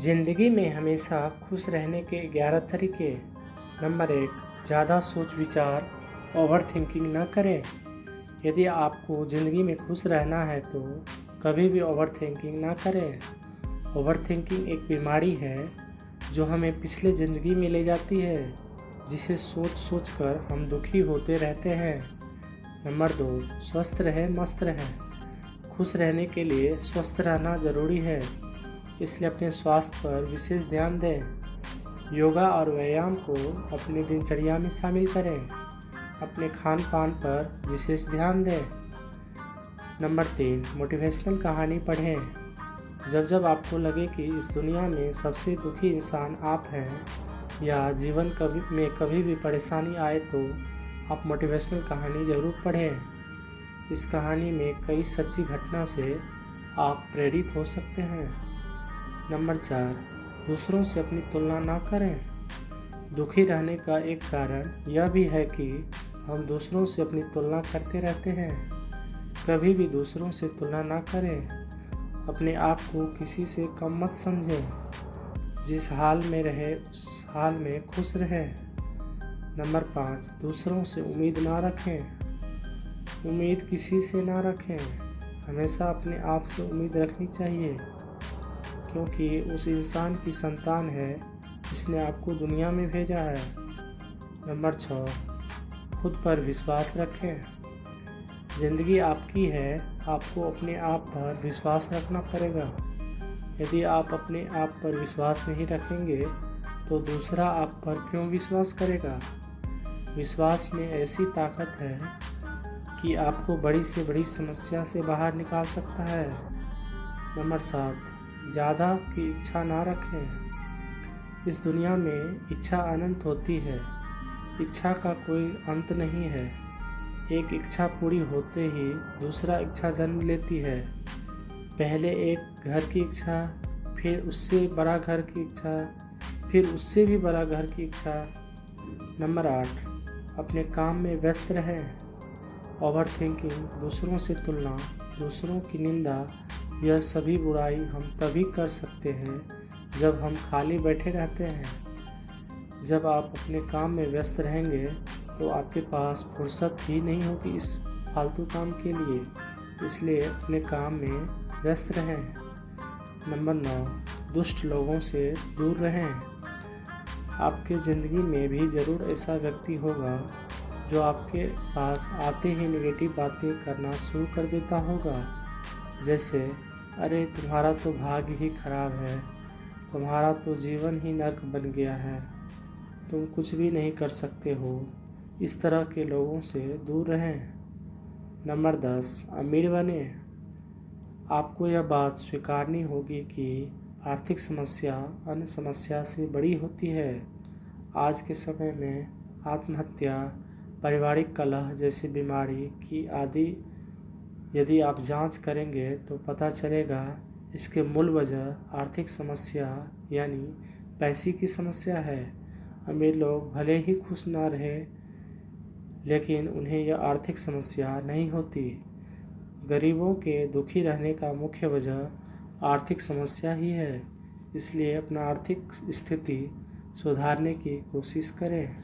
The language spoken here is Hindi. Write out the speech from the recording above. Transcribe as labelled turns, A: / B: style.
A: ज़िंदगी में हमेशा खुश रहने के 11 तरीके। नंबर 1, ज़्यादा सोच विचार ओवर थिंकिंग न करें। यदि आपको ज़िंदगी में खुश रहना है तो कभी भी ओवर थिंकिंग ना करें। ओवर थिंकिंग एक बीमारी है जो हमें पिछले ज़िंदगी में ले जाती है, जिसे सोच सोच कर हम दुखी होते रहते हैं। नंबर 2, स्वस्थ रहें मस्त रहें। खुश रहने के लिए स्वस्थ रहना ज़रूरी है, इसलिए अपने स्वास्थ्य पर विशेष ध्यान दें। योगा और व्यायाम को अपनी दिनचर्या में शामिल करें। अपने खान पान पर विशेष ध्यान दें। नंबर 3, मोटिवेशनल कहानी पढ़ें। जब आपको लगे कि इस दुनिया में सबसे दुखी इंसान आप हैं या जीवन में कभी भी परेशानी आए तो आप मोटिवेशनल कहानी ज़रूर पढ़ें। इस कहानी में कई सच्ची घटना से आप प्रेरित हो सकते हैं। नंबर 4, दूसरों से अपनी तुलना ना करें। दुखी रहने का एक कारण यह भी है कि हम दूसरों से अपनी तुलना करते रहते हैं। कभी भी दूसरों से तुलना ना करें। अपने आप को किसी से कम मत समझें। जिस हाल में रहे उस हाल में खुश रहें। नंबर 5, दूसरों से उम्मीद ना रखें। उम्मीद किसी से ना रखें। हमेशा अपने आप से उम्मीद रखनी चाहिए, क्योंकि उस इंसान की संतान है जिसने आपको दुनिया में भेजा है। नंबर 6, खुद पर विश्वास रखें। ज़िंदगी आपकी है, आपको अपने आप पर विश्वास रखना पड़ेगा। यदि आप अपने आप पर विश्वास नहीं रखेंगे तो दूसरा आप पर क्यों विश्वास करेगा। विश्वास में ऐसी ताकत है कि आपको बड़ी से बड़ी समस्या से बाहर निकाल सकता है। नंबर 7, ज़्यादा की इच्छा ना रखें। इस दुनिया में इच्छा अनंत होती है। इच्छा का कोई अंत नहीं है। एक इच्छा पूरी होते ही दूसरा इच्छा जन्म लेती है। पहले एक घर की इच्छा, फिर उससे बड़ा घर की इच्छा, फिर उससे भी बड़ा घर की इच्छा। नंबर 8, अपने काम में व्यस्त रहें। ओवर थिंकिंग, दूसरों से तुलना, दूसरों की निंदा, यह सभी बुराई हम तभी कर सकते हैं जब हम खाली बैठे रहते हैं। जब आप अपने काम में व्यस्त रहेंगे तो आपके पास फुर्सत ही नहीं होगी इस फालतू काम के लिए, इसलिए अपने काम में व्यस्त रहें। नंबर 9, दुष्ट लोगों से दूर रहें। आपके ज़िंदगी में भी ज़रूर ऐसा व्यक्ति होगा जो आपके पास आते ही नेगेटिव बातें करना शुरू कर देता होगा, जैसे अरे तुम्हारा तो भाग्य ही खराब है, तुम्हारा तो जीवन ही नर्क बन गया है, तुम कुछ भी नहीं कर सकते हो। इस तरह के लोगों से दूर रहें। नंबर 10, अमीर बने। आपको यह बात स्वीकारनी होगी कि आर्थिक समस्या अन्य समस्या से बड़ी होती है। आज के समय में आत्महत्या, पारिवारिक कलह जैसी बीमारी की आदि यदि आप जांच करेंगे तो पता चलेगा इसके मूल वजह आर्थिक समस्या यानी पैसे की समस्या है। अमीर लोग भले ही खुश ना रहे, लेकिन उन्हें यह आर्थिक समस्या नहीं होती। गरीबों के दुखी रहने का मुख्य वजह आर्थिक समस्या ही है, इसलिए अपना आर्थिक स्थिति सुधारने की कोशिश करें।